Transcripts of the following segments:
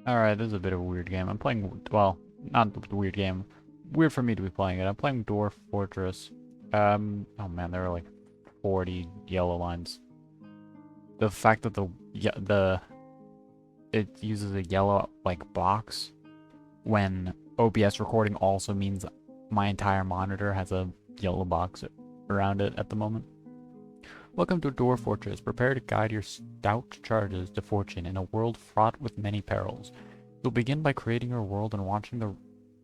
Alright, this is a bit of a weird game. I'm playing, well, not a weird game. Weird for me to be playing it. I'm playing Dwarf Fortress. Oh man, there are like 40 yellow lines. The fact that it uses a yellow, like, box when OBS recording also means my entire monitor has a yellow box around it at the moment. Welcome to Dwarf Fortress. Prepare to guide your stout charges to fortune in a world fraught with many perils. You'll begin by creating your world and watching the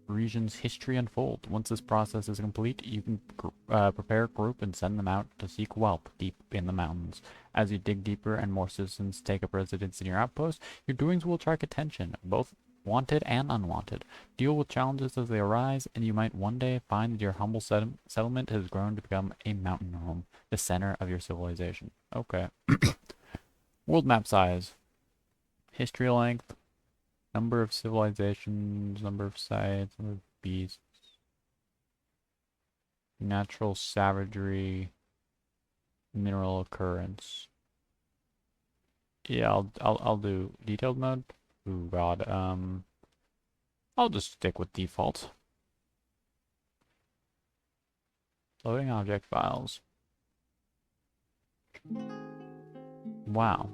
region's history unfold. Once this process is complete, you can prepare a group and send them out to seek wealth deep in the mountains. As you dig deeper and more citizens take up residence in your outpost, your doings will attract attention, both wanted and unwanted. Deal with challenges as they arise, and you might one day find that your humble settlement has grown to become a mountain home, the center of your civilization. Okay. World map size, history length, number of civilizations, number of sites, number of beasts, natural savagery, mineral occurrence. Yeah, I'll do detailed mode. Ooh, God. I'll just stick with default. Loading object files. Wow.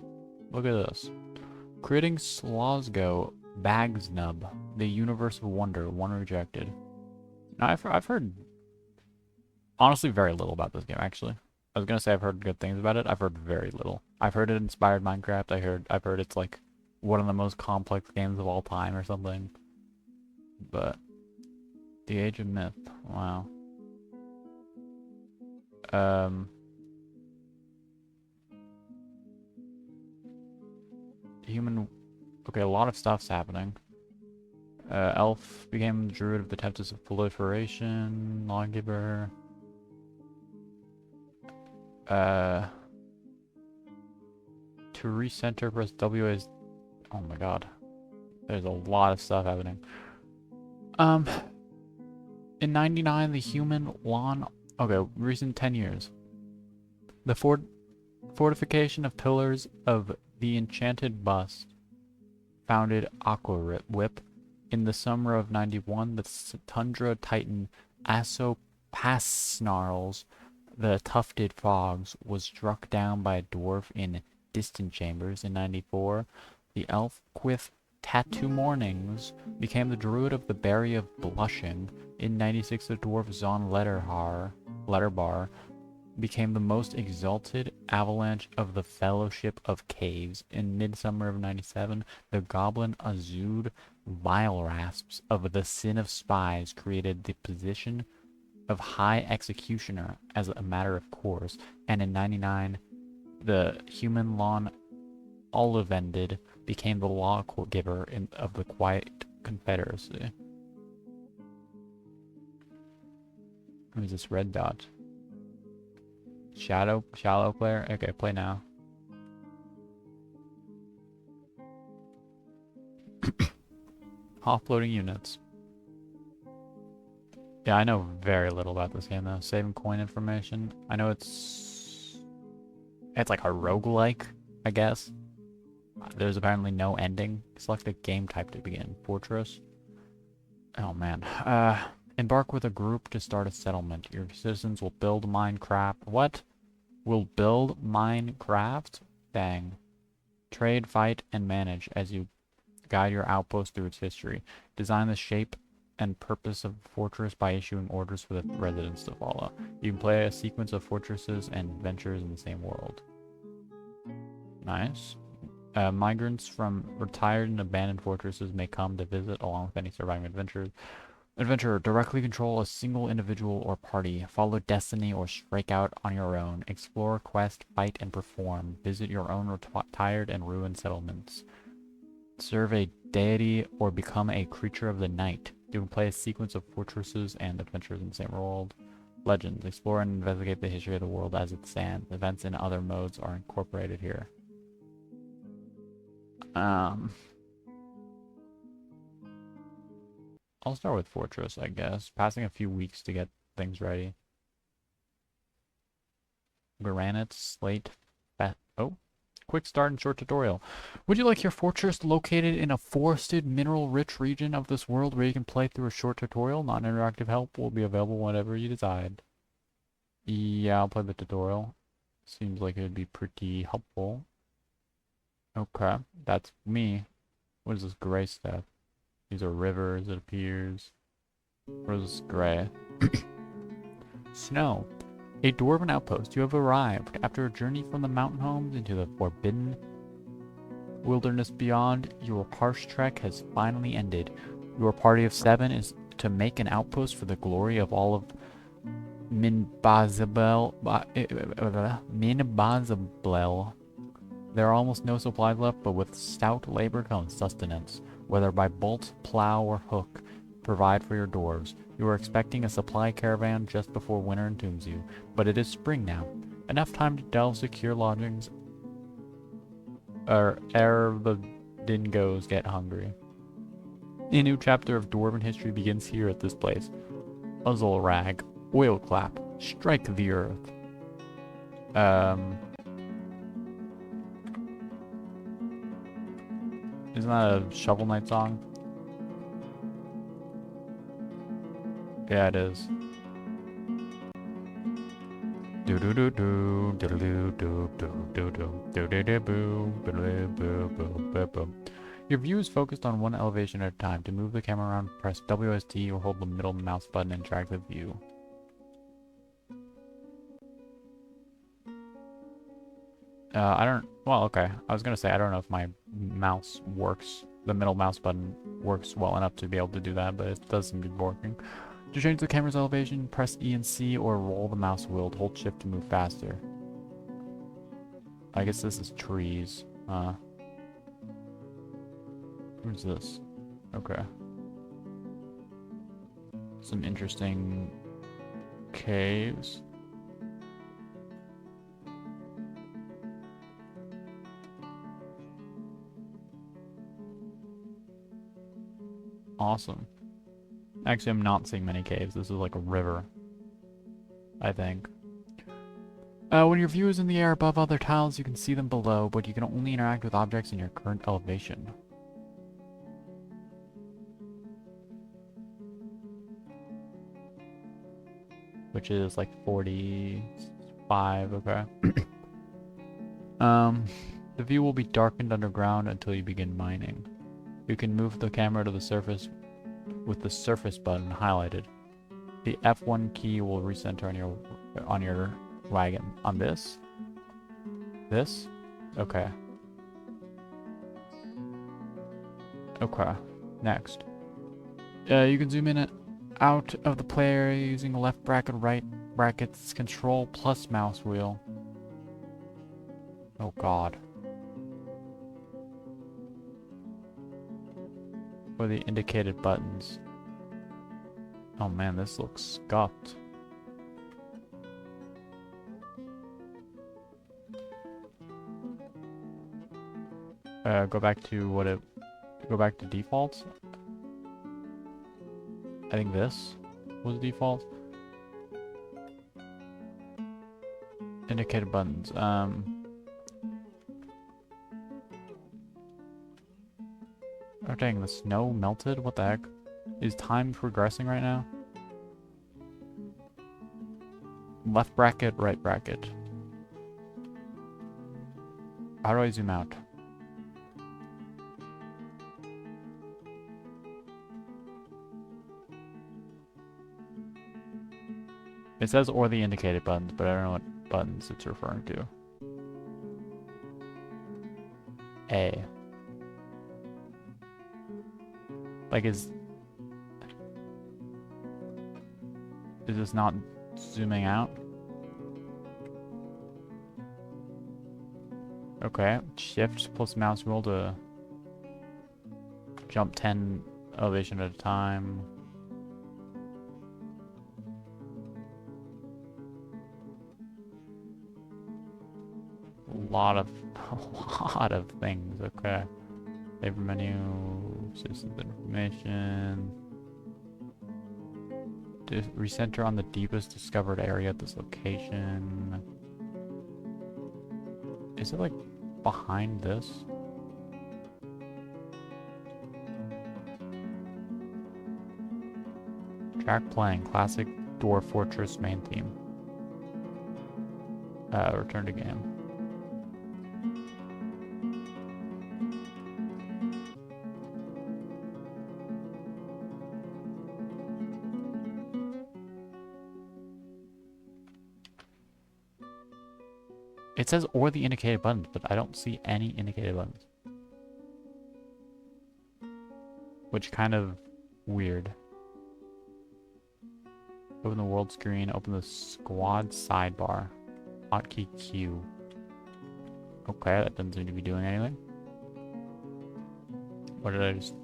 Look at this. Creating Slosgo Bagsnub, the universe of wonder, one rejected. Now, I've heard honestly very little about this game, actually. I was gonna say I've heard good things about it. I've heard very little. I've heard it inspired Minecraft. I've heard it's like one of the most complex games of all time or something. But the Age of Myth. Wow. Um human okay, a lot of stuff's happening. Elf became druid of the Tempest of Proliferation, Lawgiver. Uh to recenter, press W is. Oh my god. There's a lot of stuff happening. Um, in 99, the human lawn. Okay, recent 10 years. The fortification of pillars of the enchanted bust founded Aquawhip. In the summer of 91, the tundra titan Asopasnarls, the tufted frogs, was struck down by a dwarf in distant chambers. In 94, the elf Quith Tattoo Mornings became the druid of the Berry of Blushing. In 96, the dwarf Zon Letterbar became the most exalted avalanche of the Fellowship of Caves. In midsummer of 97, the goblin Azud Vile Rasps of the Sin of Spies created the position of High Executioner as a matter of course, and in 99, the human lawn Olivendid became the lawgiver of the Quiet Confederacy. Who's this red dot? Shallow player? Okay, play now. Offloading units. Yeah, I know very little about this game though. Saving coin information. I know it's like a roguelike, I guess. There's apparently no ending. Select a game type to begin. Fortress. Oh man. Embark with a group to start a settlement. Your citizens will build Minecraft. What? Will build Minecraft? Dang. Trade, fight, and manage as you guide your outpost through its history. Design the shape and purpose of the fortress by issuing orders for the residents to follow. You can play a sequence of fortresses and adventures in the same world. Nice. Migrants from retired and abandoned fortresses may come to visit along with any surviving adventurers. Adventurer, directly control a single individual or party. Follow destiny or strike out on your own. Explore, quest, fight, and perform. Visit your own retired and ruined settlements. Serve a deity or become a creature of the night. You can play a sequence of fortresses and adventures in the same world. Legends. Explore and investigate the history of the world as it stands. Events in other modes are incorporated here. I'll start with Fortress, I guess. Passing a few weeks to get things ready. Granite, slate, oh, Quick start and short tutorial. Would you like your fortress located in a forested, mineral-rich region of this world where you can play through a short tutorial? Non-interactive help will be available whenever you decide. Yeah, I'll play the tutorial. Seems like it would be pretty helpful. Okay, that's me. What is this gray stuff? These are rivers, it appears. What is this gray? Snow. A dwarven outpost. You have arrived. After a journey from the mountain homes into the forbidden wilderness beyond, your harsh trek has finally ended. Your party of 7 is to make an outpost for the glory of all of Minbazabel. There are almost no supplies left, but with stout labor comes sustenance. Whether by bolt, plow, or hook, provide for your dwarves. You are expecting a supply caravan just before winter entombs you, but it is spring now. Enough time to delve secure lodgings ere the dingoes get hungry. A new chapter of dwarven history begins here at this place. Uzzle rag, oil clap, strike the earth. Isn't that a Shovel Knight song? Yeah, it is. Do do do do do do do do do do do do boo boo boo boo. Your view is focused on one elevation at a time. To move the camera around, press WSD or hold the middle mouse button and drag the view. I don't. Well, okay. I was gonna say I don't know if my mouse works. The middle mouse button works well enough to be able to do that, but it does seem to be working. To change the camera's elevation, press E and C or roll the mouse wheel to hold shift to move faster. I guess this is trees. Who's this? Okay. Some interesting caves. Awesome. Actually, I'm not seeing many caves. This is like a river, I think. When your view is in the air above other tiles, you can see them below, but you can only interact with objects in your current elevation. Which is like 45, okay. The view will be darkened underground until you begin mining. You can move the camera to the surface with the surface button highlighted. The F1 key will recenter on your wagon. On this? This? Okay. Okay. Next. You can zoom in and out of the play area using left bracket, right brackets, control plus mouse wheel. Oh god. For the indicated buttons. Oh man, this looks scuffed. Go back to go back to defaults. I think this was default. Indicated buttons. Oh dang, the snow melted? What the heck? Is time progressing right now? Left bracket, right bracket. How do I zoom out? It says or the indicated buttons, but I don't know what buttons it's referring to. A. Like is this not zooming out? Okay, shift plus mouse wheel to jump 10 elevation at a time. A lot of things, okay. Labor menu, systems information. Recenter on the deepest discovered area at this location. Is it like behind this? Track playing. Classic Dwarf Fortress main theme. Return to game. It says or the indicated buttons, but I don't see any indicated buttons. Which kind of weird. Open the world screen, open the squad sidebar. Hotkey Q. Okay, that doesn't seem to be doing anything. What did I just...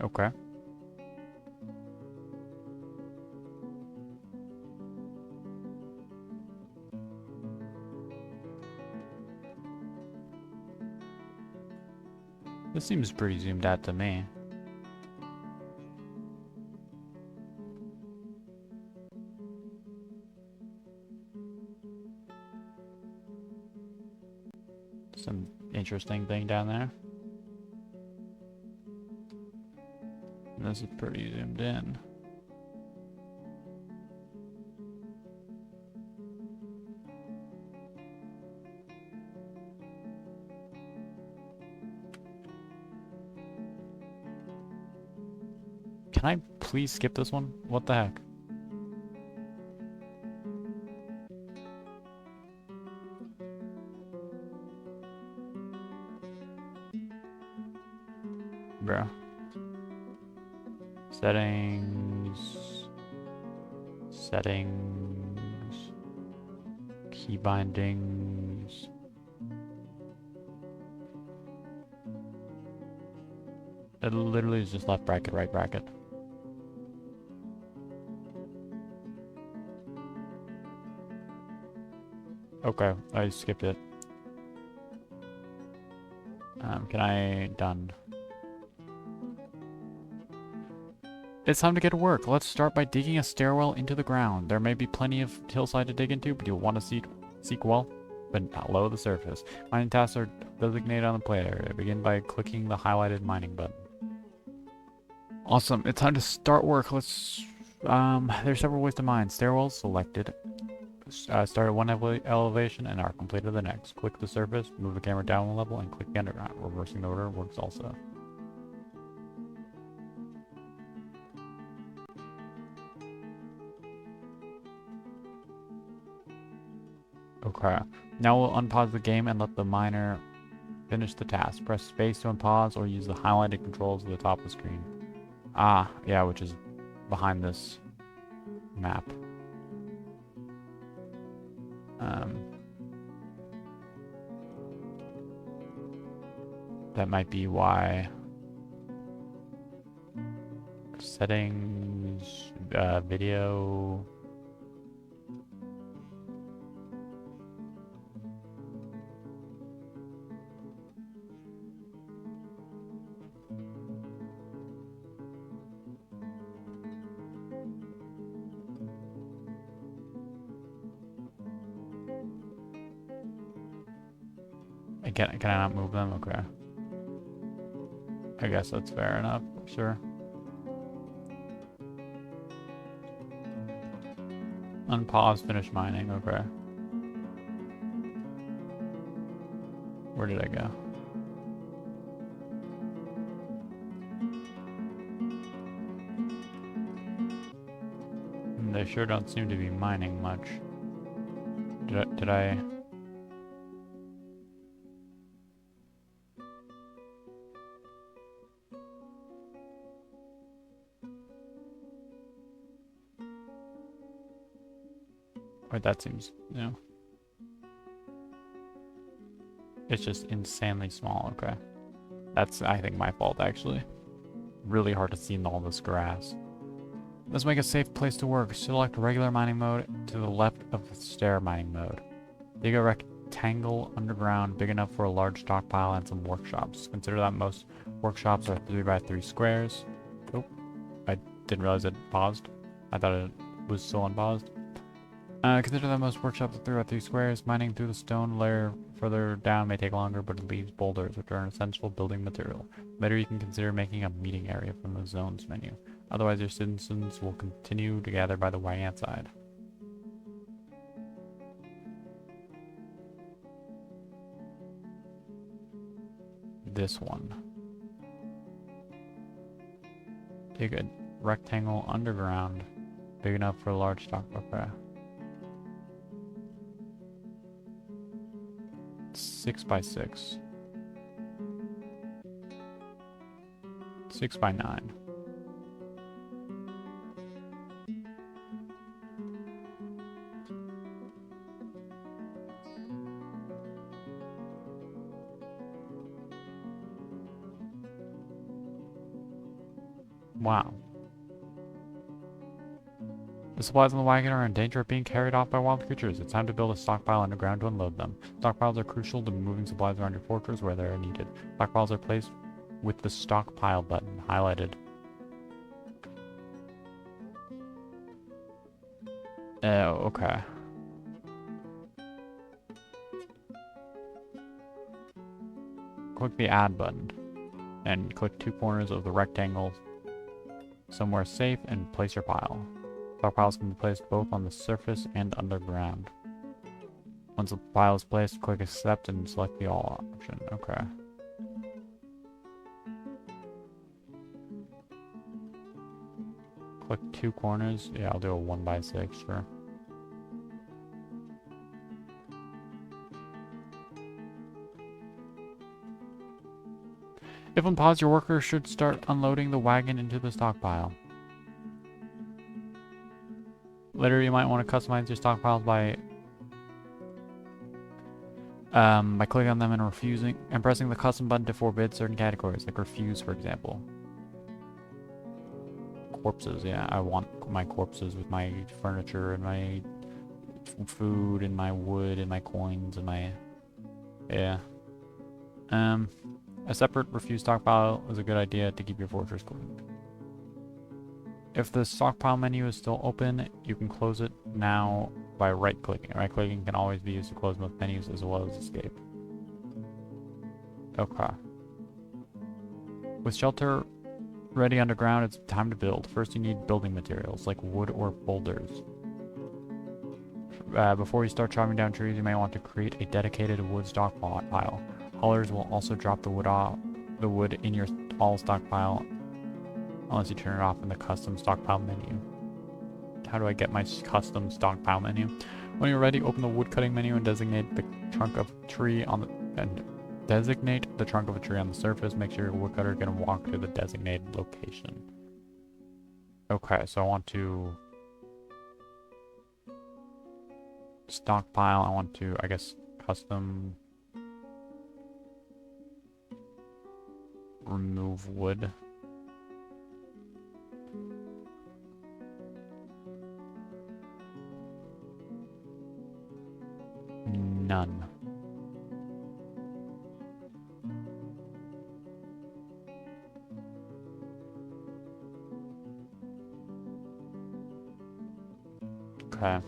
Okay. This seems pretty zoomed out to me. Some interesting thing down there. And this is pretty zoomed in. Can I please skip this one? What the heck? Bruh. Settings. Settings. Key bindings. It literally is just left bracket, right bracket. Okay, I skipped it. Can I... Done. It's time to get to work. Let's start by digging a stairwell into the ground. There may be plenty of hillside to dig into, but you'll want to seek well, but below the surface. Mining tasks are designated on the play area. Begin by clicking the highlighted mining button. Awesome. It's time to start work. Let's... there's several ways to mine. Stairwells selected. Start at one elevation and are completed the next. Click the surface, move the camera down one level, and click the underground. Reversing the order works also. Okay. Now we'll unpause the game and let the miner finish the task. Press space to unpause or use the highlighted controls at the top of the screen. Ah, yeah, which is behind this map. That might be why. Settings, video. Can I not move them? Okay. I guess that's fair enough. Sure. Unpause, finish mining. Okay. Where did I go? They sure don't seem to be mining much. Did I... Wait, that seems, you know. It's just insanely small, okay. That's, I think, my fault, actually. Really hard to see in all this grass. Let's make a safe place to work. Select regular mining mode to the left of the stair mining mode. Dig a rectangle underground big enough for a large stockpile and some workshops. Consider that most workshops are 3x3 squares. Oh, I didn't realize it paused. I thought it was still unpaused. Consider that most workshops throughout 3 squares. Mining through the stone layer further down may take longer, but it leaves boulders, which are an essential building material. Later, you can consider making a meeting area from the zones menu. Otherwise, your citizens will continue to gather by the right-hand side. This one. Dig a rectangle underground, big enough for a large stock. Okay. 6 by 6. 6 by 9. Wow. The supplies on the wagon are in danger of being carried off by wild creatures. It's time to build a stockpile underground to unload them. Stockpiles are crucial to moving supplies around your fortress where they are needed. Stockpiles are placed with the stockpile button highlighted. Okay. Click the add button and click 2 corners of the rectangle somewhere safe and place your pile. Stockpiles can be placed both on the surface and underground. Once the pile is placed, click accept and select the all option. Okay. Click 2 corners. Yeah, I'll do a 1 by 6, sure. If on pause, your workers should start unloading the wagon into the stockpile. Later, you might want to customize your stockpiles by clicking on them and pressing the custom button to forbid certain categories, like refuse, for example. Corpses, yeah, I want my corpses with my furniture and my food and my wood and my coins and my, yeah. A separate refuse stockpile is a good idea to keep your fortress clean. If the stockpile menu is still open, you can close it now by right-clicking. Right-clicking can always be used to close most menus as well as escape. Okay. With shelter ready underground, it's time to build. First, you need building materials like wood or boulders. Before you start chopping down trees, you may want to create a dedicated wood stockpile. Haulers will also drop the wood in your all stockpile unless you turn it off in the custom stockpile menu. How do I get my custom stockpile menu? When you're ready, open the wood cutting menu and designate the trunk of a tree on the surface. Make sure your woodcutter can walk to the designated location. Okay, so I want to stockpile. I want to, I guess, custom remove wood. None. Okay. And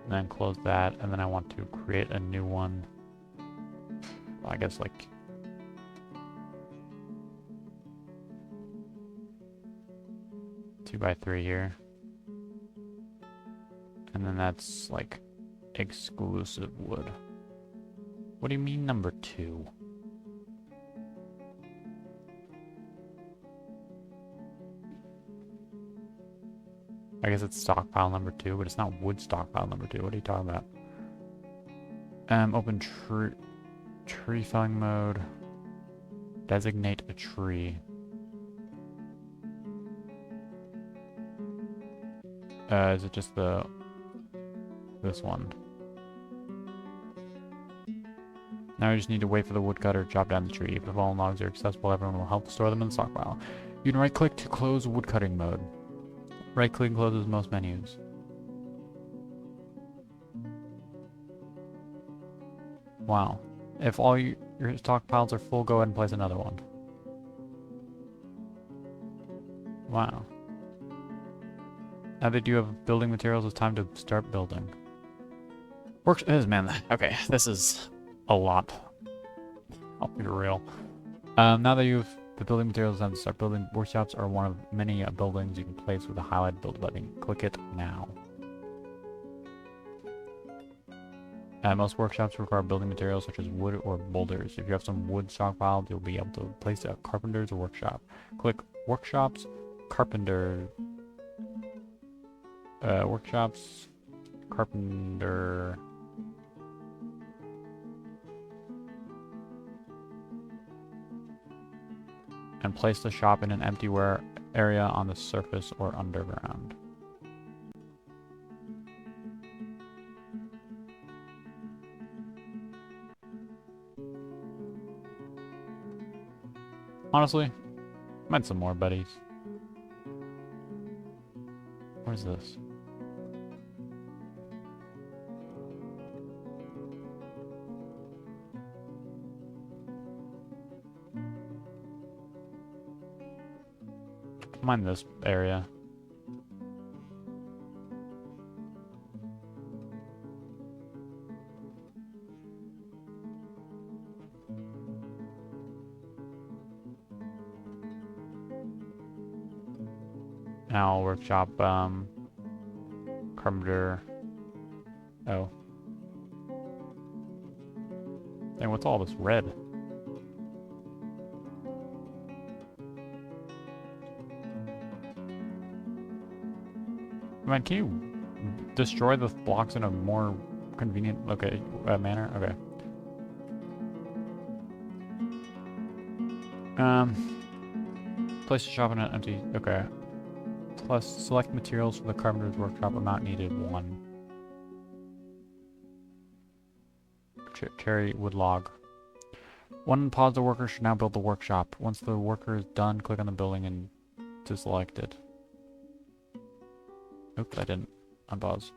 then close that, and then I want to create a new one. I guess like 2 by 3 here. And then that's like exclusive wood. What do you mean number 2? I guess it's stockpile number 2, but it's not wood stockpile number 2. What are you talking about? Open tree felling mode. Designate a tree. Is it just this one? Now we just need to wait for the woodcutter to chop down the tree. If the fallen logs are accessible, everyone will help store them in the stockpile. You can right-click to close woodcutting mode. Right-click closes most menus. Wow. If all your stockpiles are full, go ahead and place another one. Wow. Now that you have building materials, it's time to start building. Works, man, okay, this is a lot. I'll be real. Now that you've the building materials, it's time to start building. Workshops are one of many buildings you can place with a highlighted build button. Click it now. Most workshops require building materials such as wood or boulders. If you have some wood stockpiled, you'll be able to place a carpenter's workshop. Click Workshops, Carpenter, Workshops, Carpenter, and place the shop in an empty area on the surface or underground. Honestly, might some more buddies. What is this? Mine this area. Now workshop, carpenter. Oh. Dang, what's all this red? Man, can you destroy the blocks in a more convenient manner? Okay. Place the shop in an empty. Okay. Plus, select materials for the carpenter's workshop. Amount needed 1. Cherry wood log. One pause. The worker should now build the workshop. Once the worker is done, click on the building and to select it. Oops, I didn't unpause.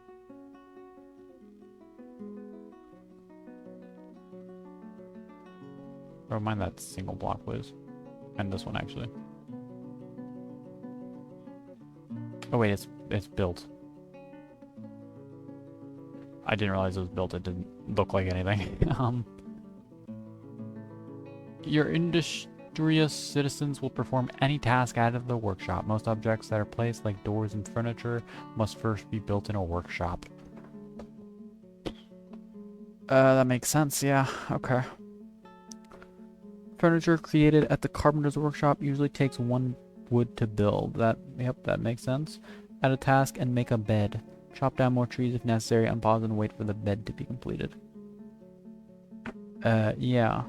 Or mind that single block, please. And this one, actually. Oh wait, it's built. I didn't realize it was built. It didn't look like anything. Your industrious citizens will perform any task added to the workshop. Most objects that are placed, like doors and furniture, must first be built in a workshop. That makes sense, yeah. Okay. Furniture created at the carpenter's workshop usually takes 1 wood to build. Yep, that makes sense. Add a task and make a bed. Chop down more trees if necessary, unpause and wait for the bed to be completed. Yeah.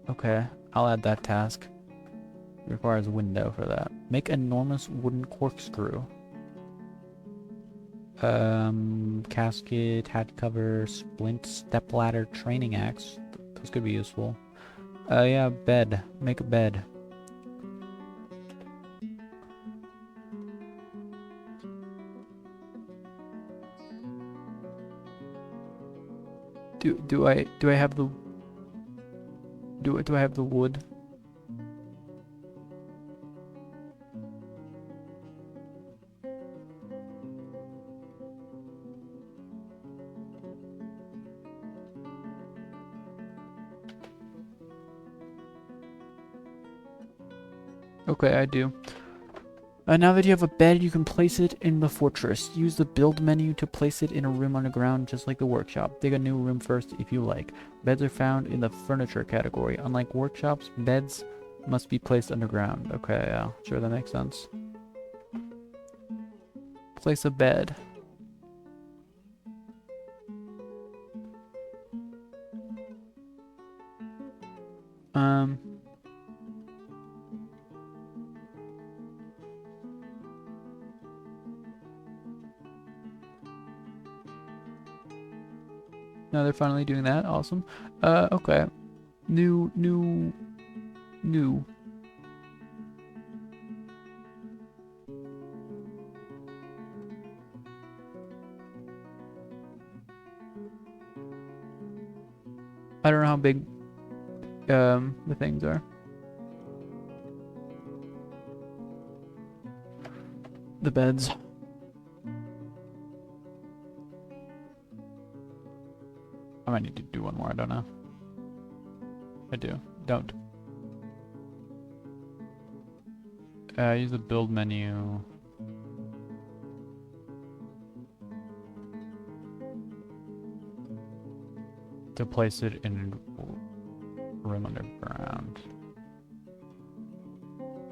Okay, I'll add that task. It requires a window for that. Make enormous wooden corkscrew. Casket, hat cover, splint, stepladder, training axe. Those could be useful. Yeah, bed. Make a bed. Do I have the do I have the wood? Okay, I do. Now that you have a bed, you can place it in the fortress. Use the build menu to place it in a room underground, just like the workshop. Dig a new room first if you like. Beds are found in the furniture category. Unlike workshops, beds must be placed underground. Okay, yeah, sure, that makes sense. Place a bed. No, they're finally doing that. Awesome. Okay. New. I don't know how big the things are. The beds. I might need to do one more, I don't know. I do. Don't. Use the build menu. To place it in room underground.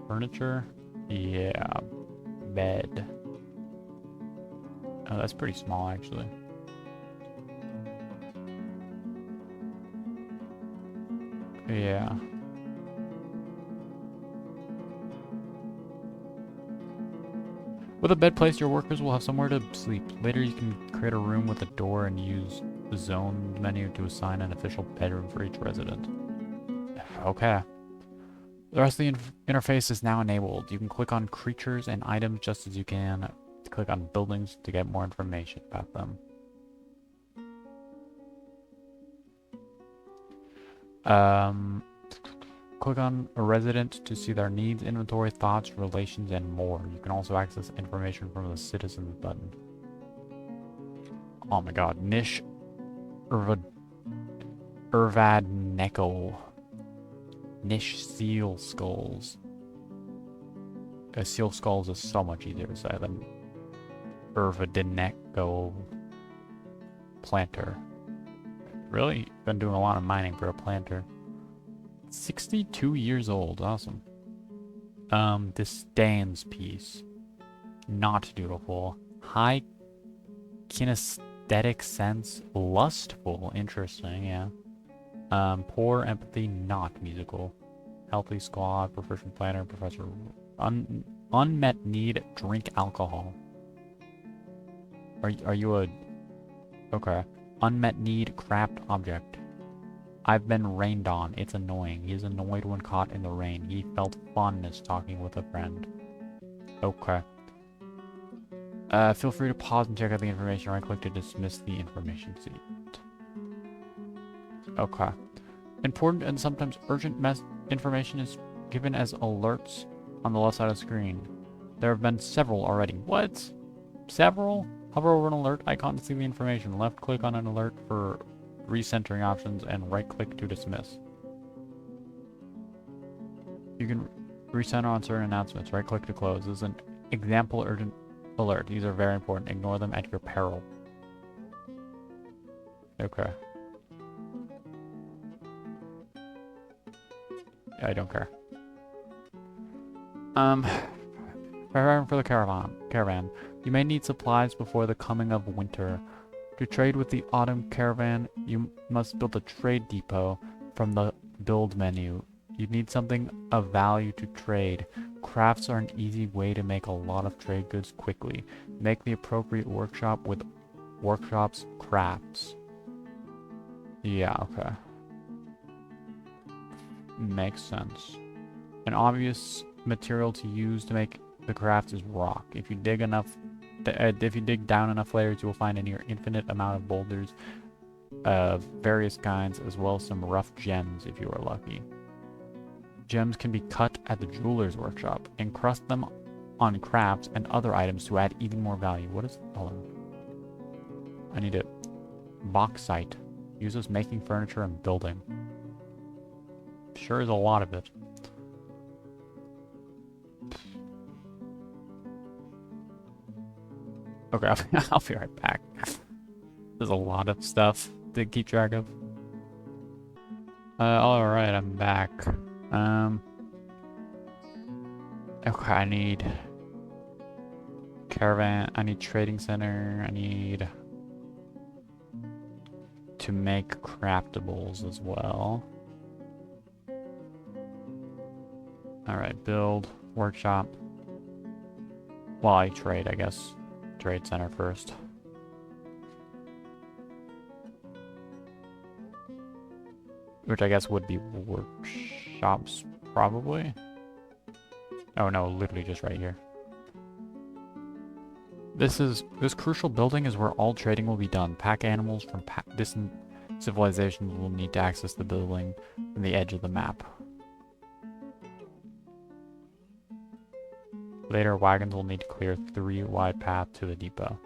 Furniture? Yeah. Bed. Oh, that's pretty small, actually. Yeah. With a bed placed, your workers will have somewhere to sleep. Later, you can create a room with a door and use the zone menu to assign an official bedroom for each resident. Okay. The rest of the interface is now enabled. You can click on creatures and items just as you can click on buildings to get more information about them. Click on a resident to see their needs, inventory, thoughts, relations, and more. You can also access information from the citizens button. Oh my god. Nish Urvadneko. Nish seal skulls. Seal skulls is so much easier to say than Urvadneko planter. Really? Been doing a lot of mining for a planter. 62 years old. Awesome. Disdains piece. Not beautiful. High kinesthetic sense. Lustful. Interesting, yeah. Poor empathy. Not musical. Healthy squad. Proficient planner. Professor. Unmet need. Drink alcohol. Are you a... Okay. Unmet need. Craft object. I've been rained on. It's annoying. He's annoyed when caught in the rain. He felt fondness talking with a friend. Okay. Feel free to pause and check out the information. Right-click to dismiss the information sheet. Okay. Important and sometimes urgent information is given as alerts on the left side of the screen. There have been several already. What? Several? Hover over an alert icon to see the information. Left-click on an alert for recentering options and right-click to dismiss. You can recenter on certain announcements. Right-click to close. This is an example urgent alert. These are very important. Ignore them at your peril. Okay. I don't care. Preparing for the caravan. You may need supplies before the coming of winter. To trade with the autumn caravan, you must build a trade depot from the build menu. You need something of value to trade. Crafts are an easy way to make a lot of trade goods quickly. Make the appropriate workshop with workshops crafts. Yeah, okay. Makes sense. An obvious material to use to make the crafts is rock. If you dig down enough layers, you will find a near infinite amount of boulders of various kinds, as well as some rough gems if you are lucky. Gems can be cut at the jeweler's workshop. Encrust them on crafts and other items to add even more value. What is... Hold on. I need it. Bauxite. Uses making furniture and building. Sure is a lot of it. Okay, I'll be right back. There's a lot of stuff to keep track of. Alright, I'm back. Okay, I need caravan, I need trading center, I need to make craftables as well. Alright, build, workshop. Well, I trade, I guess. Trade center first. Which I guess would be workshops, probably. Oh no, literally just right here. This crucial building is where all trading will be done. Pack animals from distant civilizations will need to access the building from the edge of the map. Later, wagons will need to clear 3-wide path to the depot.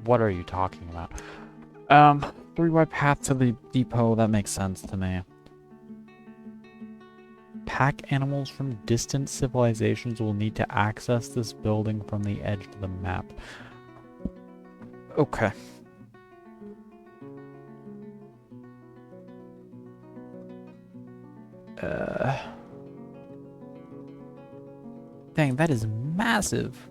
What are you talking about? Three-way path to the depot. That makes sense to me. Pack animals from distant civilizations will need to access this building from the edge of the map. Okay. Dang, that is massive.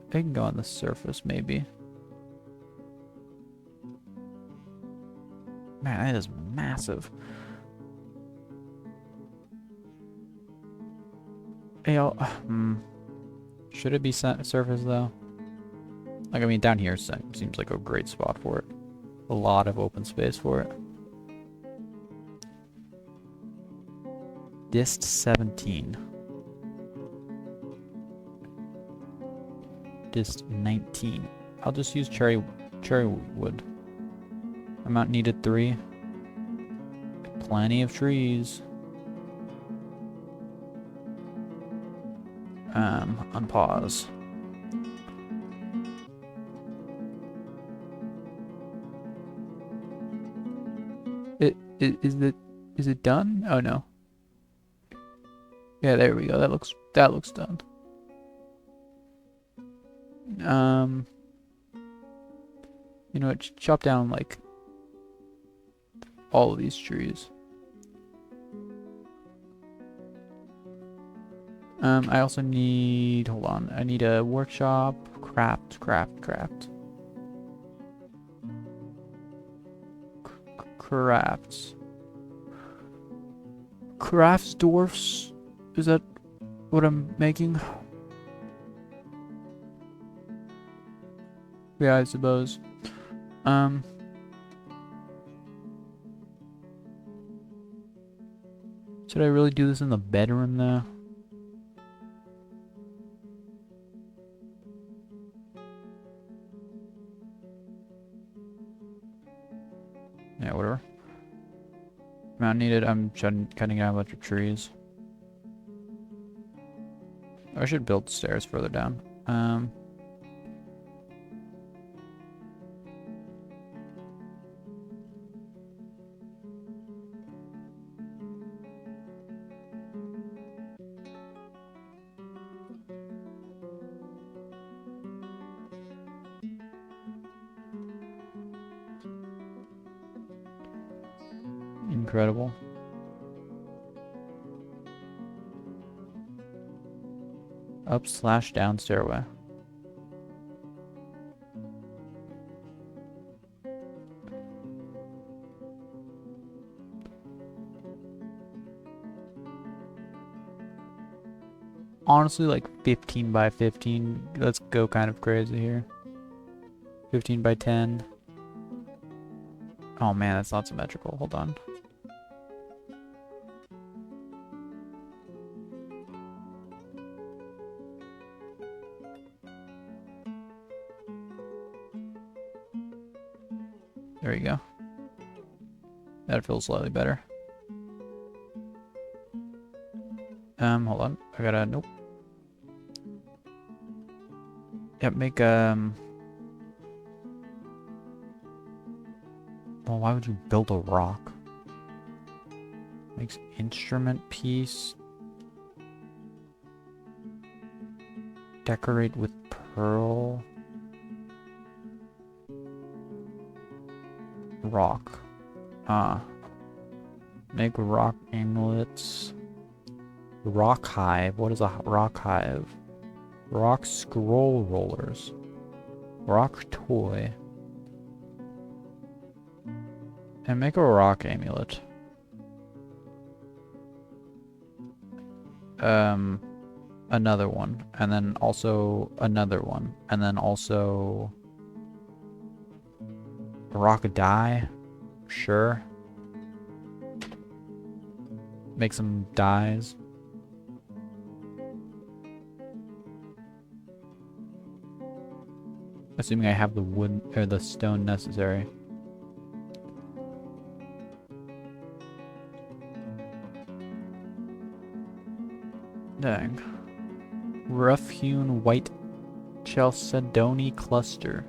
I can go on the surface, maybe. Man, that is massive. Hey, should it be surface, though? Like, I mean, down here seems like a great spot for it. A lot of open space for it. Dist 17. Dist 19. I'll just use cherry wood. Amount needed 3. Plenty of trees. Unpause. Is it done? Oh no. Yeah, there we go. That looks done. You know what? Chop down like all of these trees. I also need, hold on, I need a workshop, crafts. Crafts. Crafts dwarfs? Is that what I'm making? Yeah, I suppose. Should I really do this in the bedroom though? Yeah, whatever. Amount needed, I'm cutting down a bunch of trees. I should build stairs further down. Incredible. Up/down stairway. Honestly, like 15 by 15. Let's go kind of crazy here. 15 by 10. Oh man, that's not symmetrical. Hold on. There you go. That feels slightly better. Hold on. I gotta, nope. Yep, make, well, why would you build a rock? Makes instrument piece. Decorate with pearl. Rock. Make rock amulets. Rock hive. What is a rock hive? Rock scroll rollers. Rock toy. And make a rock amulet. Another one. And then also another one. And then also rock die. Sure. Make some dies. Assuming I have the wood or the stone necessary. Dang. Rough-hewn white Chalcedony cluster.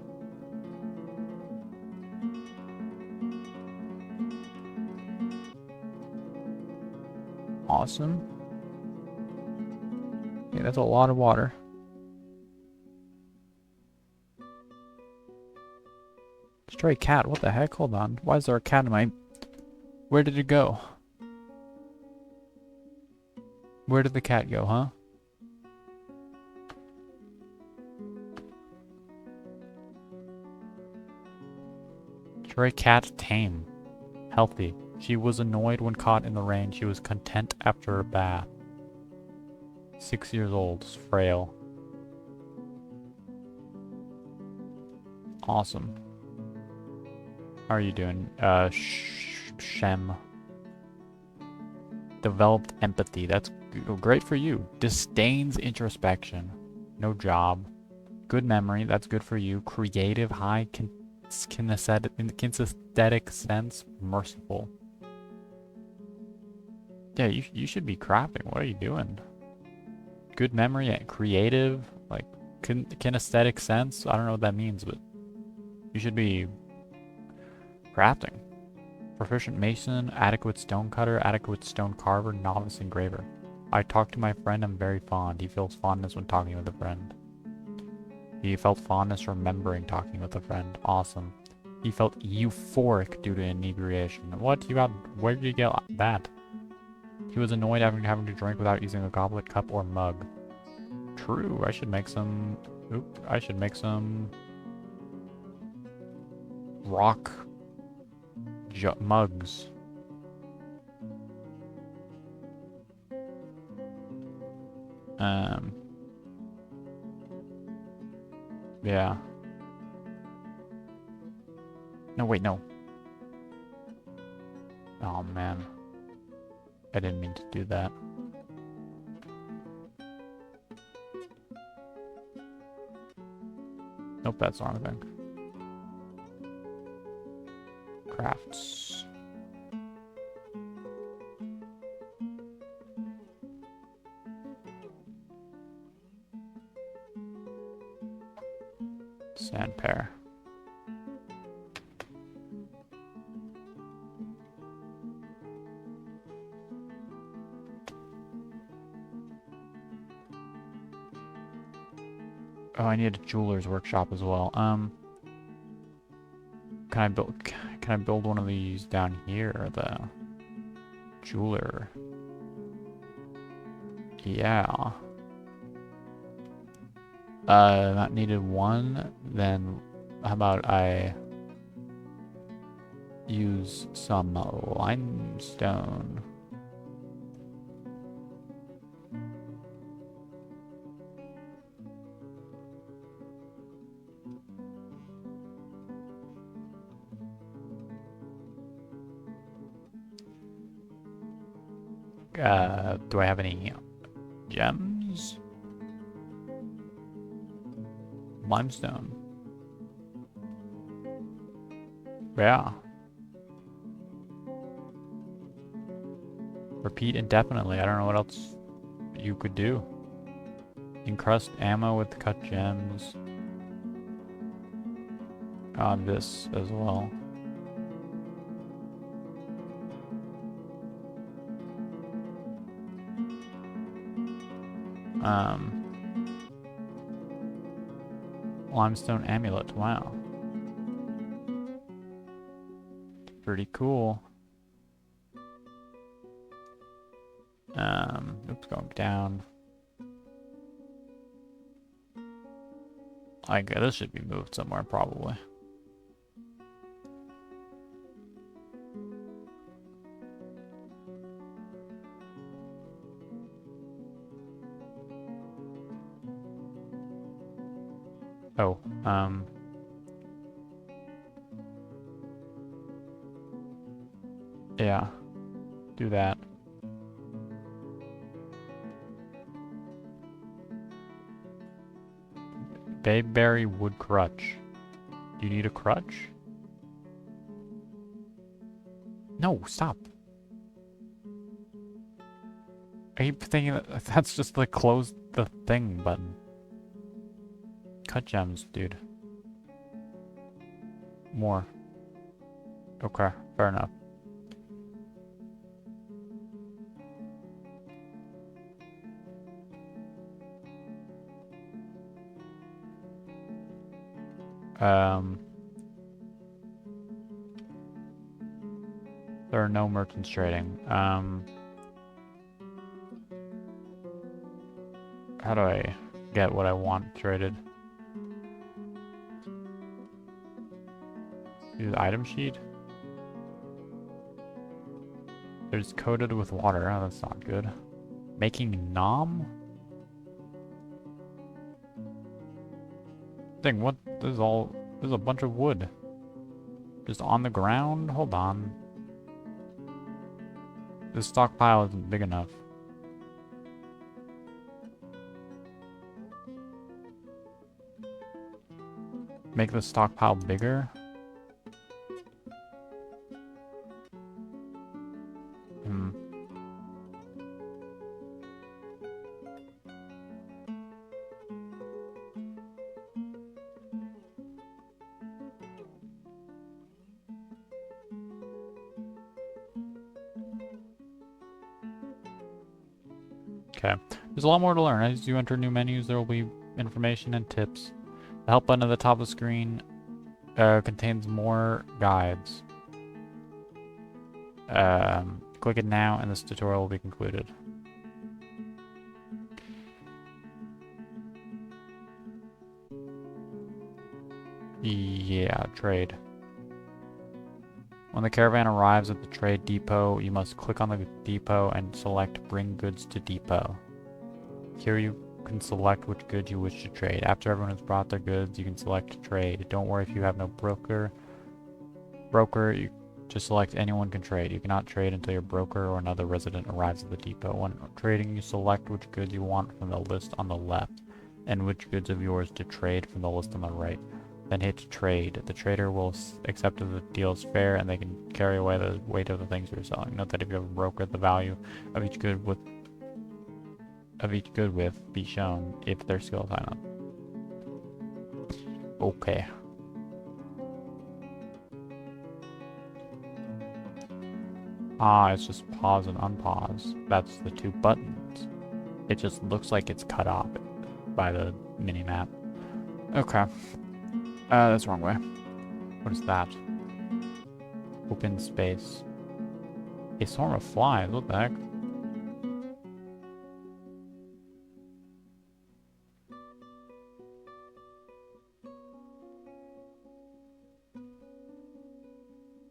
Awesome. Okay, that's a lot of water. Stray cat, what the heck? Hold on. Why is there a cat in my... Where did it go? Where did the cat go, huh? Stray cat tame. Healthy. She was annoyed when caught in the rain. She was content after a bath. 6 years old. Frail. Awesome. How are you doing? Shem. Developed empathy. That's great for you. Disdains introspection. No job. Good memory. That's good for you. Creative. High kinesthetic sense. Merciful. Yeah, you should be crafting. What are you doing? Good memory and creative. Like, kinesthetic sense. I don't know what that means, but you should be crafting. Proficient mason, adequate stone cutter, adequate stone carver, novice engraver. I talk to my friend, I'm very fond. He feels fondness when talking with a friend. He felt fondness remembering talking with a friend. Awesome. He felt euphoric due to inebriation. What? Where did you get that? He was annoyed having to drink without using a goblet, cup, or mug. True, I should make some... I should make some... rock... mugs. Yeah. No, wait, no. Oh, man. I didn't mean to do that. Nope, that's the wrong thing. Crafts. Sand pear. Oh, I need a jeweler's workshop as well. Can I build one of these down here? The jeweler. Yeah. That needed one. Then how about I use some limestone? Do I have any gems? Limestone. Yeah. Repeat indefinitely. I don't know what else you could do. Encrust ammo with cut gems. This as well. Limestone amulet. Wow. Pretty cool. Oops, going down. This should be moved somewhere, probably. Oh, yeah, do that. Bayberry wood crutch. Do you need a crutch? No, stop. I keep thinking that's just the close the thing button. Cut gems, dude. More. Okay, fair enough. There are no merchants trading. How do I get what I want traded? Use item sheet? There's coated with water. Oh, that's not good. Making nom? Dang, what? There's a bunch of wood. Just on the ground? Hold on. This stockpile isn't big enough. Make the stockpile bigger? Okay. There's a lot more to learn. As you enter new menus, there will be information and tips. The help button at the top of the screen contains more guides. Click it now and this tutorial will be concluded. Yeah, trade. When the caravan arrives at the trade depot, you must click on the depot and select Bring Goods to Depot. Here you can select which goods you wish to trade. After everyone has brought their goods, you can select Trade. Don't worry if you have no broker. You just select anyone can trade. You cannot trade until your broker or another resident arrives at the depot. When trading, you select which goods you want from the list on the left, and which goods of yours to trade from the list on the right. Then hit trade. The trader will accept if the deal is fair and they can carry away the weight of the things you're selling. Note that if you have a broker, the value of each good with be shown if their skill sign up. Okay. Ah, it's just pause and unpause. That's the two buttons. It just looks like it's cut off by the mini-map. Okay. That's the wrong way. What is that? Open space. A swarm of flies, what the heck?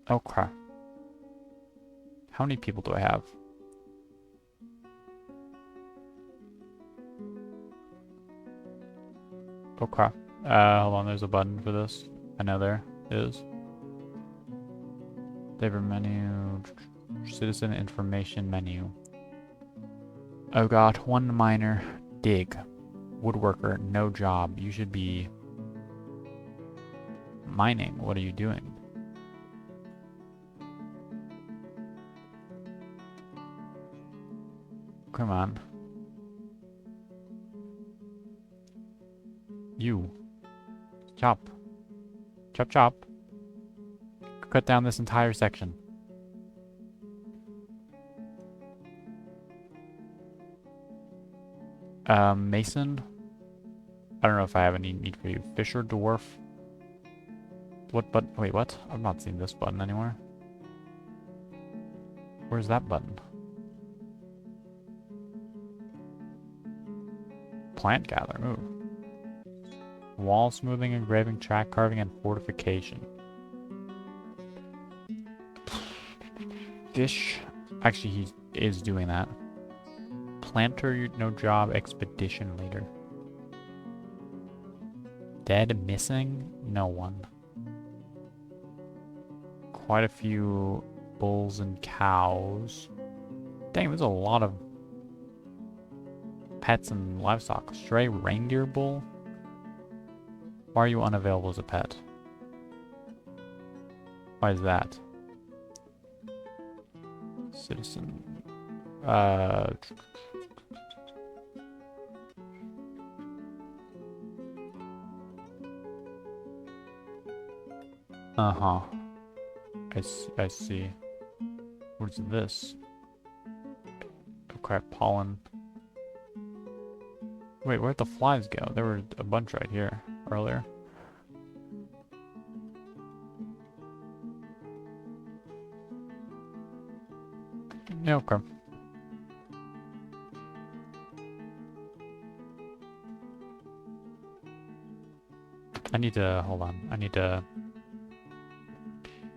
Okay. How many people do I have? Okay. Hold on, there's a button for this. I know there is. Favorite menu. Citizen information menu. Oh god, one miner. Dig. Woodworker, no job. You should be mining. What are you doing? Come on. You. Chop. Chop chop. Cut down this entire section. Mason? I don't know if I have any need for you. Fisher, dwarf? What button? Wait, what? I've not seen this button anywhere. Where's that button? Plant gather. Ooh. Wall smoothing, engraving, track carving, and fortification. Fish. Actually, he is doing that. Planter, no job. Expedition leader. Dead, missing, no one. Quite a few bulls and cows. Dang, there's a lot of pets and livestock. Stray reindeer bull? Why are you unavailable as a pet? Why is that? Citizen. Uh-huh. I see. What is this? Okay, pollen. Wait, where'd the flies go? There were a bunch right here earlier. Yeah, okay. I need to, hold on. I need to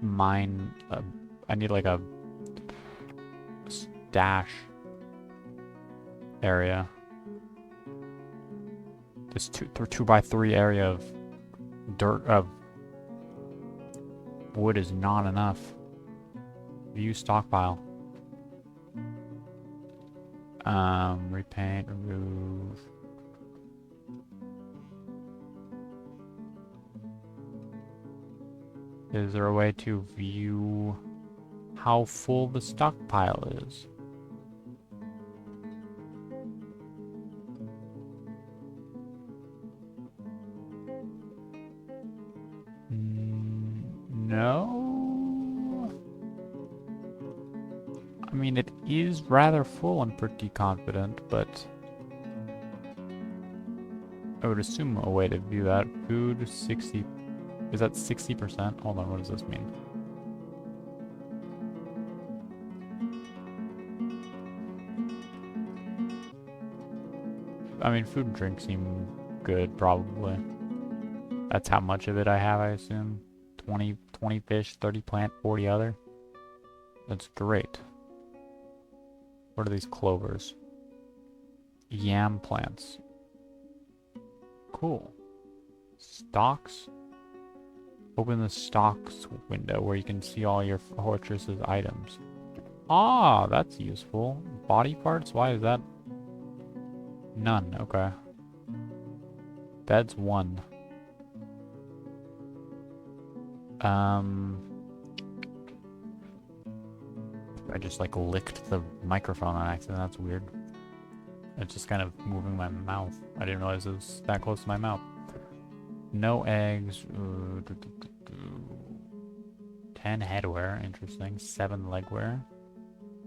mine, I need like a stash area. This 2x3 area of dirt, of wood is not enough. View stockpile. Repaint, remove. Is there a way to view how full the stockpile is? No. I mean, it is rather full and pretty confident, but I would assume a way to view that. Food 60. Is that 60%? Hold on, what does this mean? I mean, food and drink seem good, probably. That's how much of it I have, I assume. 20 fish, 30 plant, 40 other. That's great. What are these clovers? Yam plants. Cool. Stocks? Open the stocks window where you can see all your fortress's items. Ah, that's useful. Body parts? Why is that? None, okay. Beds 1. I just like licked the microphone on accident, that's weird. It's just kind of moving my mouth. I didn't realize it was that close to my mouth. No eggs. 10 headwear, interesting. 7 legwear.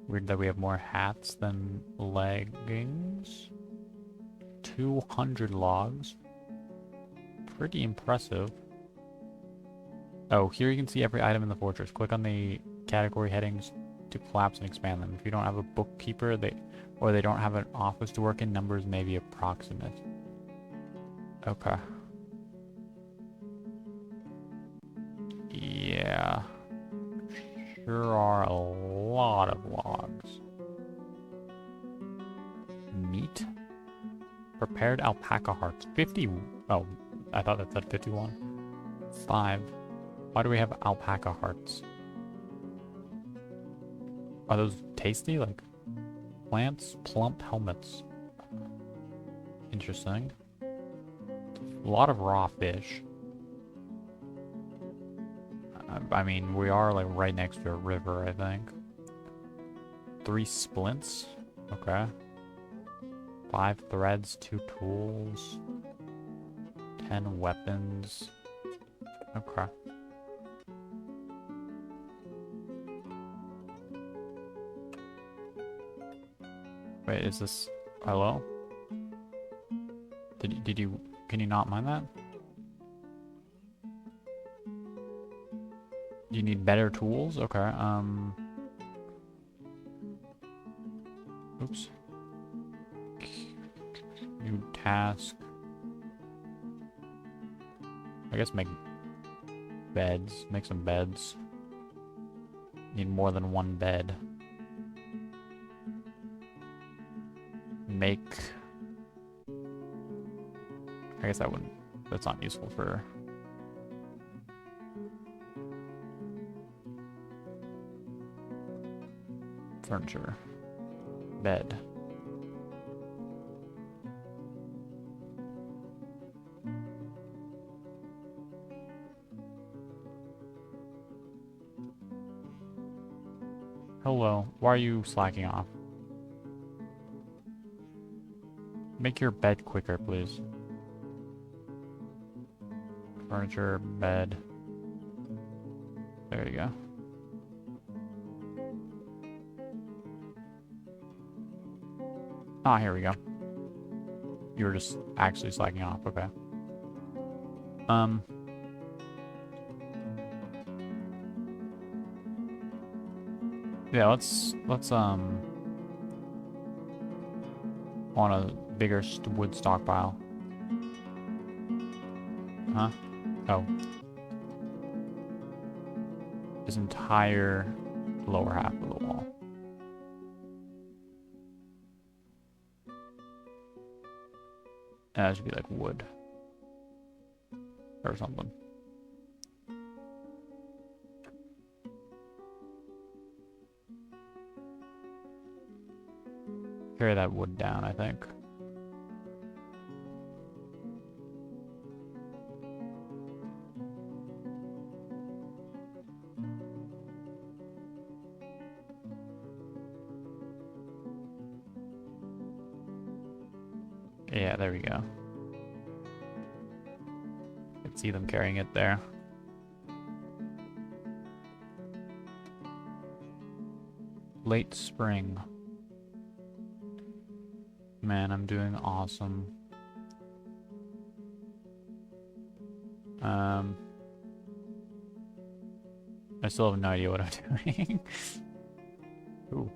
Weird that we have more hats than leggings. 200 logs. Pretty impressive. Oh, here you can see every item in the fortress. Click on the category headings to collapse and expand them. If you don't have a bookkeeper, or they don't have an office to work in, numbers may be approximate. Okay. Yeah. Sure are a lot of logs. Meat. Prepared alpaca hearts. 50. Oh, I thought that said 51. 5. Why do we have alpaca hearts? Are those tasty? Like plants? Plump helmets. Interesting. A lot of raw fish. I mean, we are like right next to a river, I think. 3 splints. Okay. 5 threads, 2 tools. 10 weapons. Okay. Wait, is this... Hello? Did you... Can you not mine that? Do you need better tools? Okay, Oops. New task. I guess make beds. Make some beds. Need more than 1 bed. Make... I guess that wouldn't... That's not useful for... furniture. Bed. Hello. Why are you slacking off? Make your bed quicker, please. Furniture, bed. There you go. Ah, here we go. You were just actually slacking off. Okay. Yeah, let's on a bigger wood stockpile. Huh? Oh. This entire lower half of the wall. And that should be like wood. Or something. Carry that wood down, I think. Yeah, there we go. I can see them carrying it there. Late spring. Man, I'm doing awesome. I still have no idea what I'm doing. Ooh.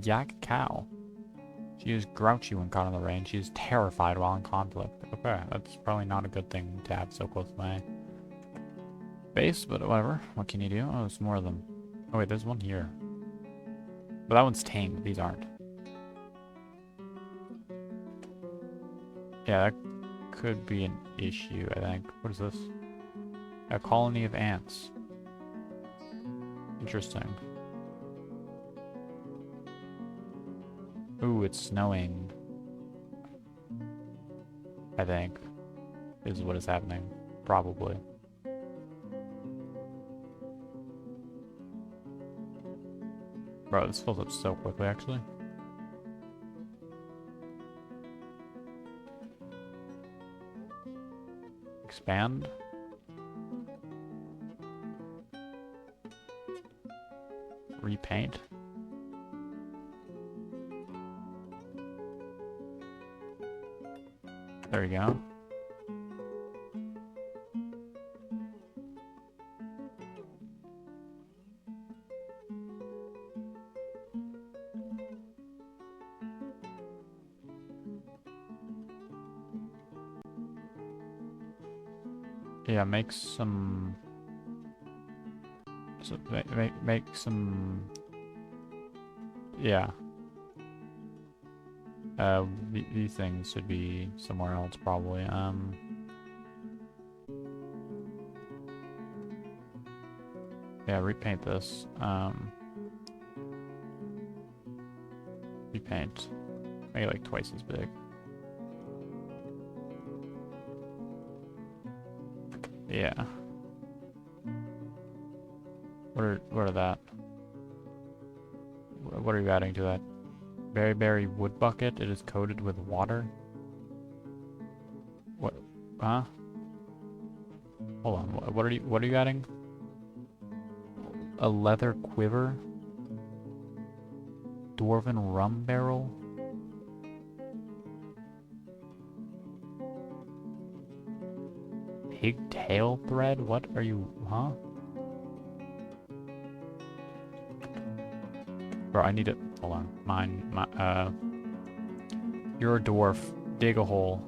Yak cow. She is grouchy when caught in the rain. She is terrified while in conflict. Okay, that's probably not a good thing to have so close to my base, but whatever. What can you do? Oh, there's more of them. Oh wait, there's one here. But that one's tamed. These aren't. Yeah, that could be an issue, I think. What is this? A colony of ants. Interesting. Ooh, it's snowing. I think. Is what is happening. Probably. Bro, this fills up so quickly, actually. Expand. Repaint. There we go. Yeah, make some... So make some... Yeah. These things should be somewhere else, probably. Yeah, repaint this. Repaint. Make it like twice as big. Yeah. What are that? What are you adding to that? Berry wood bucket. It is coated with water. What? Huh? Hold on. What are you adding? A leather quiver. Dwarven rum barrel. Pigtail thread? What are you? Huh? Bro, I need it. Hold on. You're a dwarf. Dig a hole.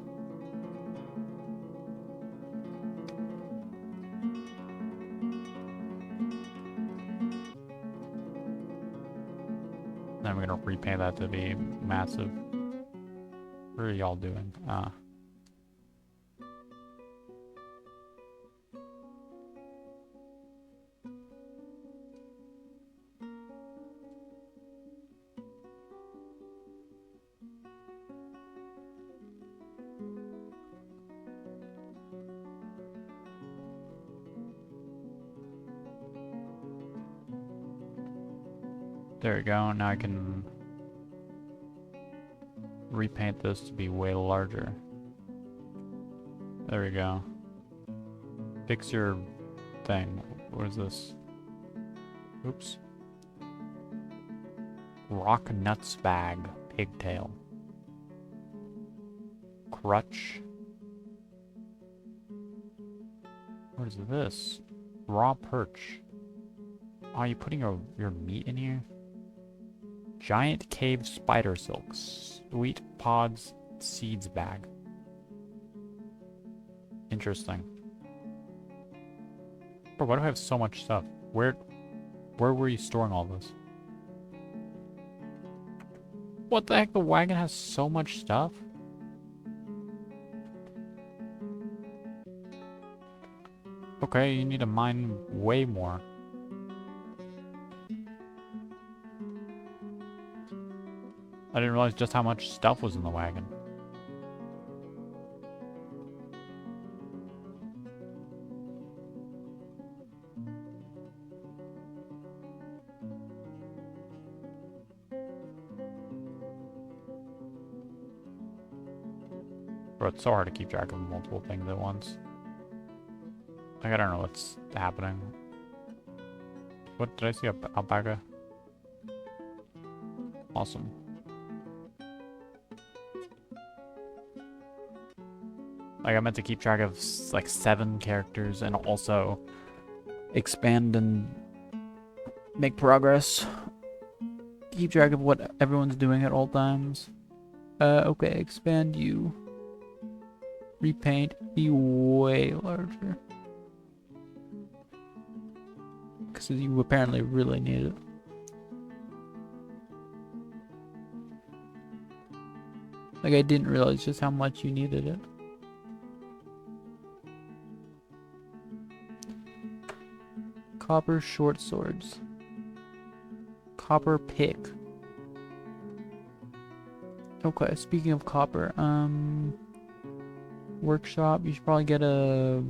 Then we're gonna repaint that to be massive. What are y'all doing? There we go. Now I can repaint this to be way larger. There we go. Fix your thing. What is this? Oops. Rock nuts bag. Pigtail. Crutch. What is this? Raw perch. Are you putting your meat in here? Giant cave spider silks. Sweet pods seeds bag. Interesting. Bro, why do I have so much stuff? Where were you storing all this? What the heck? The wagon has so much stuff? Okay, you need to mine way more. I didn't realize just how much stuff was in the wagon. Bro, it's so hard to keep track of multiple things at once. Like, I don't know what's happening. What, did I see? Alpaca? Awesome. Like, I meant to keep track of, like, 7 characters and also expand and make progress. Keep track of what everyone's doing at all times. Okay, expand you. Repaint, be way larger. Because you apparently really need it. Like, I didn't realize just how much you needed it. Copper short swords. Copper pick. Okay, speaking of copper, workshop, you should probably get a,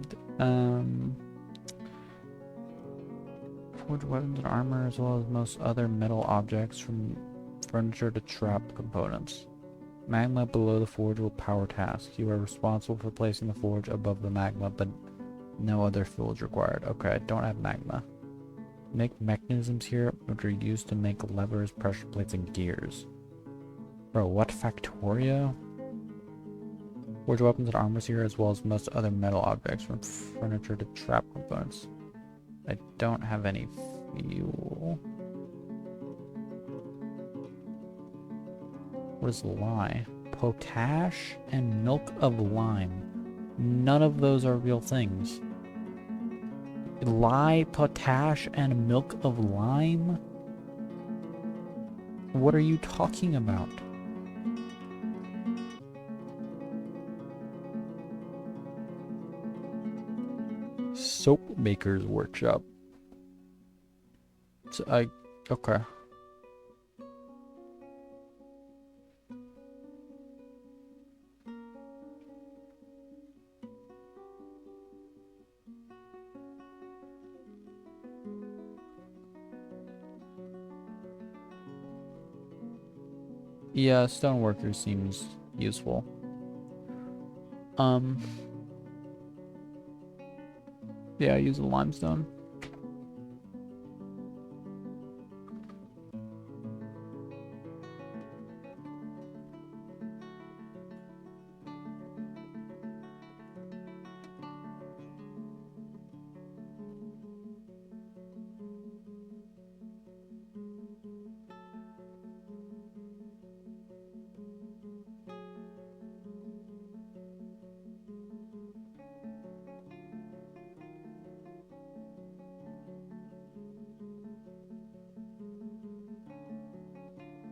forged weapons and armor, as well as most other metal objects, from furniture to trap components. Magma below the forge will power tasks. You are responsible for placing the forge above the magma, but no other fuel is required. Okay, I don't have magma. Make mechanisms here, which are used to make levers, pressure plates, and gears. Bro, what Factorio? Forge weapons and armors here, as well as most other metal objects, from furniture to trap components. I don't have any fuel. What is lye? Potash and milk of lime. None of those are real things. Lye, potash, and milk of lime? What are you talking about? Soap maker's workshop. So okay. Yeah, stoneworker seems useful. Yeah, I use a limestone.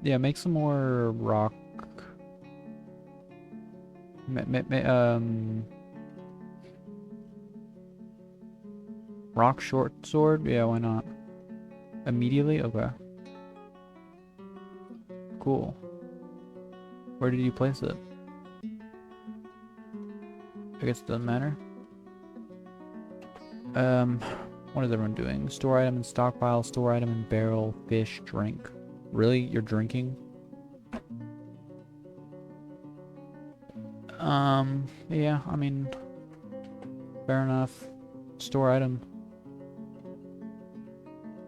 Yeah, make some more rock. Rock short sword? Yeah, why not? Immediately? Okay. Cool. Where did you place it? I guess it doesn't matter. What is everyone doing? Store item in stockpile, store item in barrel, fish, drink. Really? You're drinking? Yeah, I mean, fair enough. Store item.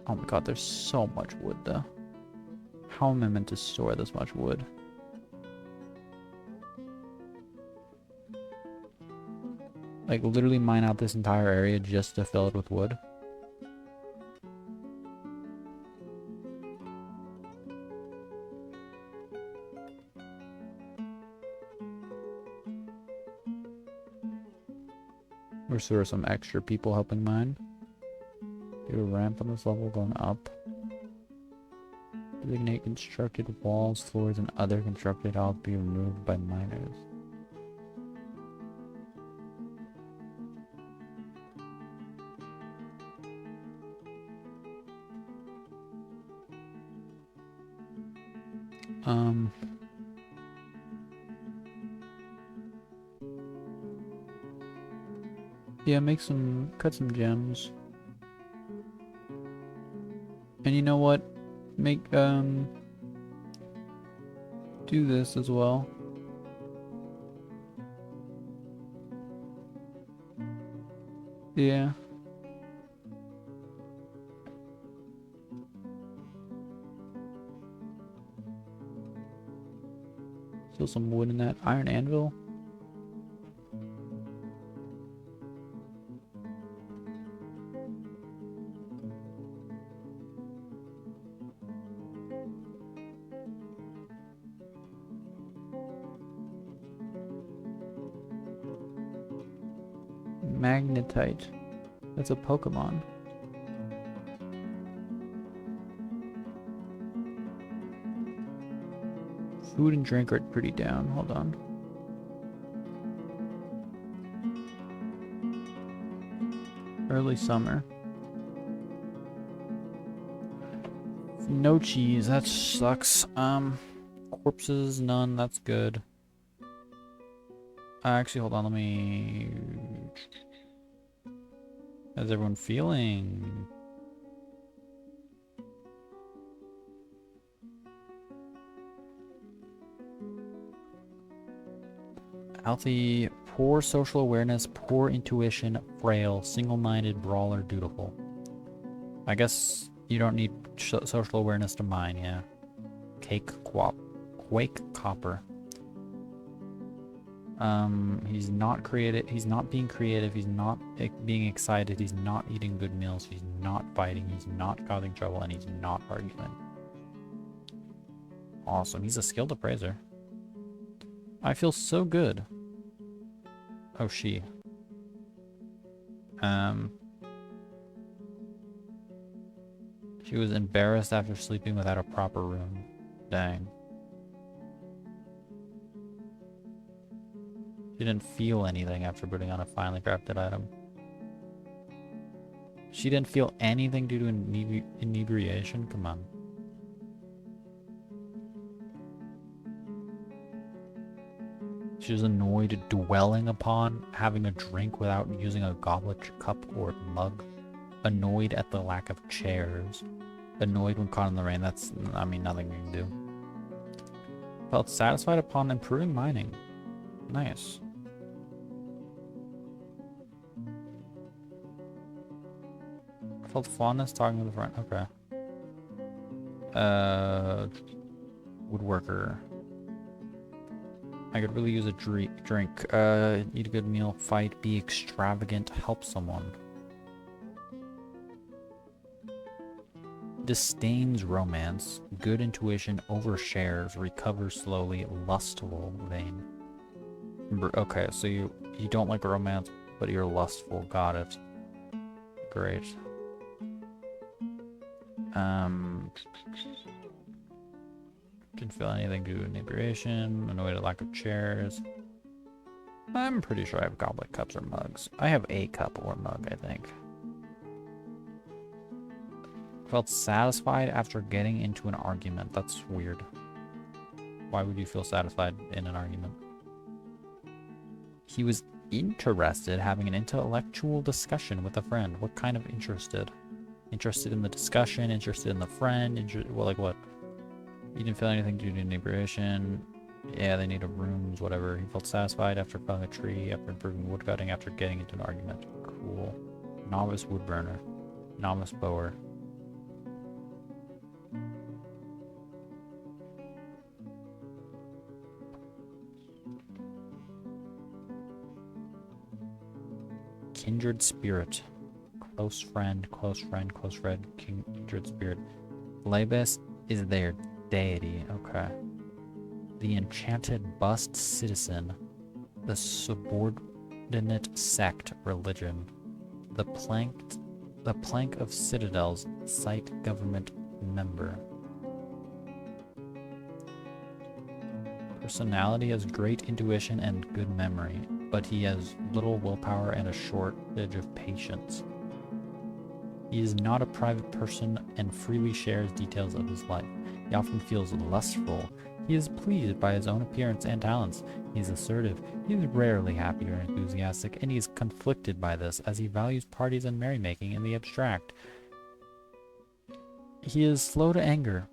Oh my god, there's so much wood though. How am I meant to store this much wood? Like, literally mine out this entire area just to fill it with wood? Or so there are some extra people helping mine. Do a ramp on this level going up. Designate constructed walls, floors, and other constructed objects be removed by miners. Yeah, cut some gems. And you know what? Do this as well. Yeah. Still some wood in that iron anvil. Magnetite. That's a Pokemon. Food and drink are pretty down. Hold on. Early summer. No cheese. That sucks. Corpses, none. That's good. Actually, hold on. Let me... How's everyone feeling? Healthy, poor social awareness, poor intuition, frail, single-minded, brawler, dutiful. I guess you don't need social awareness to mine, yeah. Quake copper. He's not creative. He's not being creative. He's not being excited. He's not eating good meals. He's not fighting. He's not causing trouble, and he's not arguing. Awesome. He's a skilled appraiser. I feel so good. Oh, she. She was embarrassed after sleeping without a proper room. Dang. She didn't feel anything after putting on a finely crafted item. She didn't feel anything due to inebriation? Come on. She was annoyed dwelling upon having a drink without using a goblet, cup, or mug. Annoyed at the lack of chairs. Annoyed when caught in the rain. That's, I mean, nothing we can do. Felt satisfied upon improving mining. Nice. Felt fondness talking with a friend. Okay. Woodworker. I could really use a drink. Eat a good meal. Fight. Be extravagant. Help someone. Disdains romance. Good intuition. Overshares. Recovers slowly. Lustful. Vain. Okay, so you don't like romance, but you're lustful. Got it. Great. Didn't feel anything due to inebriation. Annoyed at lack of chairs. I'm pretty sure I have goblet, cups, or mugs. I have a cup or mug, I think. Felt satisfied after getting into an argument. That's weird. Why would you feel satisfied in an argument? He was interested, having an intellectual discussion with a friend. What kind of interested? Interested in the discussion, interested in the friend, well, like what? He didn't feel anything due to inebriation. Yeah, they needed rooms, whatever. He felt satisfied after felling a tree, after improving woodcutting, after getting into an argument. Cool. Novice woodburner. Novice bower. Kindred spirit. Close friend, close friend, close friend, kindred spirit. Labus is their deity. Okay. The enchanted bust citizen. The subordinate sect religion. The plank of citadels site government member. Personality has great intuition and good memory, but he has little willpower and a shortage of patience. He is not a private person and freely shares details of his life. He often feels lustful. He is pleased by his own appearance and talents. He is assertive. He is rarely happy or enthusiastic, and he is conflicted by this as he values parties and merrymaking in the abstract. He is slow to anger.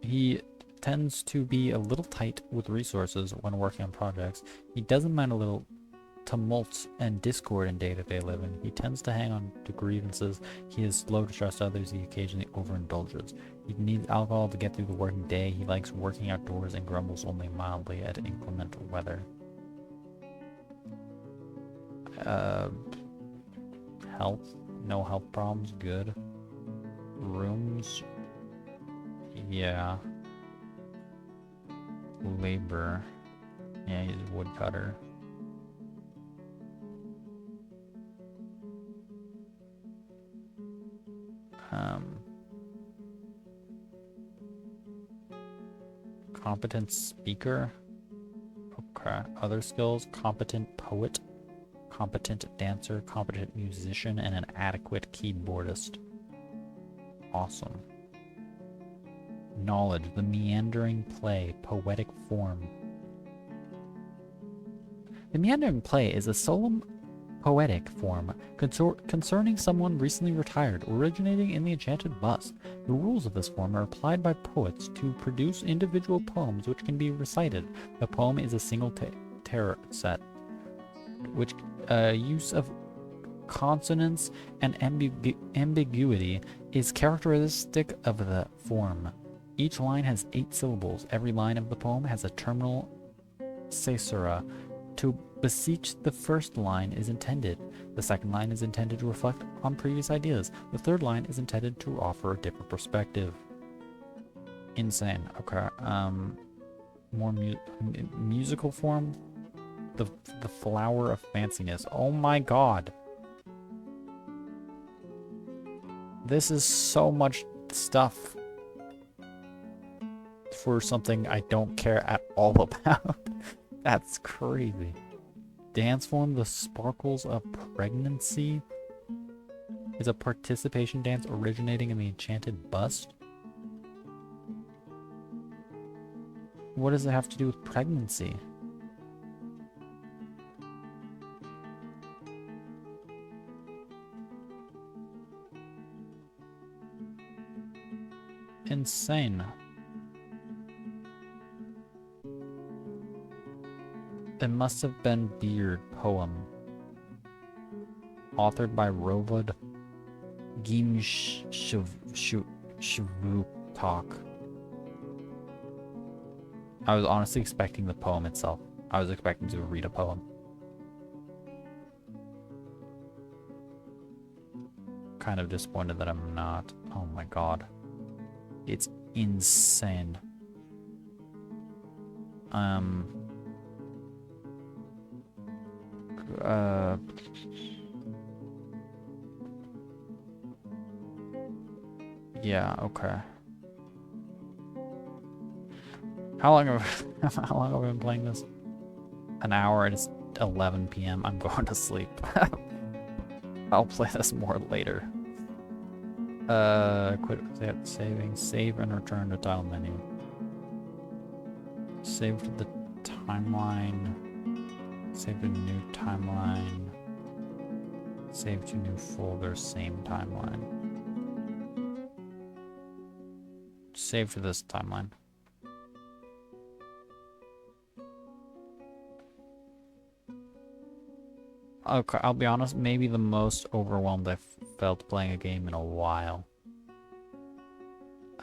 He tends to be a little tight with resources when working on projects. He doesn't mind a little tumult and discord in day-to-day living. He tends to hang on to grievances. He is slow to trust others. He occasionally overindulges. He needs alcohol to get through the working day. He likes working outdoors and grumbles only mildly at inclement weather. Health. No health problems. Good. Rooms. Yeah. Labor. Yeah, he's a woodcutter. Competent speaker. Okay. Other skills: competent poet, competent dancer, competent musician, and an adequate keyboardist. Awesome. Knowledge: the meandering play, poetic form. The meandering play is a solemn poetic form concerning someone recently retired, originating in the enchanted bust. The rules of this form are applied by poets to produce individual poems which can be recited. The poem is a single terror set, which use of consonants and ambiguity is characteristic of the form. Each line has 8 syllables. Every line of the poem has a terminal caesura. To beseech the first line is intended. The second line is intended to reflect on previous ideas. The third line is intended to offer a different perspective. Insane. Okay. More musical form. The flower of fanciness. Oh my god. This is so much stuff for something I don't care at all about. That's crazy. Dance form: the sparkles of pregnancy is a participation dance originating in the enchanted bust. What does it have to do with pregnancy? Insane. It must have been Beard poem. Authored by Rovad Gimshuvutok. I was honestly expecting the poem itself. I was expecting to read a poem. Kind of disappointed that I'm not. Oh my god. It's insane. Yeah, okay. How long have I been playing this? An hour, and it's 11 p.m. I'm going to sleep. I'll play this more later. Quit saving, save and return to tile menu. Save to the timeline. Save to new timeline. Save to new folder, same timeline. Save to this timeline. Okay, I'll be honest, maybe the most overwhelmed I've felt playing a game in a while.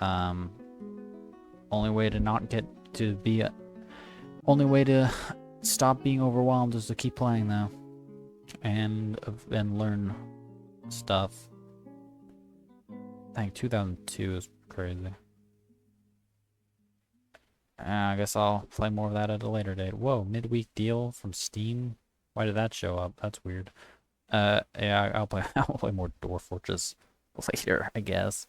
Um, only way to not get to be only way to stop being overwhelmed is to keep playing though, and learn stuff. I think 2002 is crazy. I guess I'll play more of that at a later date. Whoa, midweek deal from Steam? Why did that show up? That's weird. Yeah, I'll play I'll play more Dwarf Fortress later, I guess.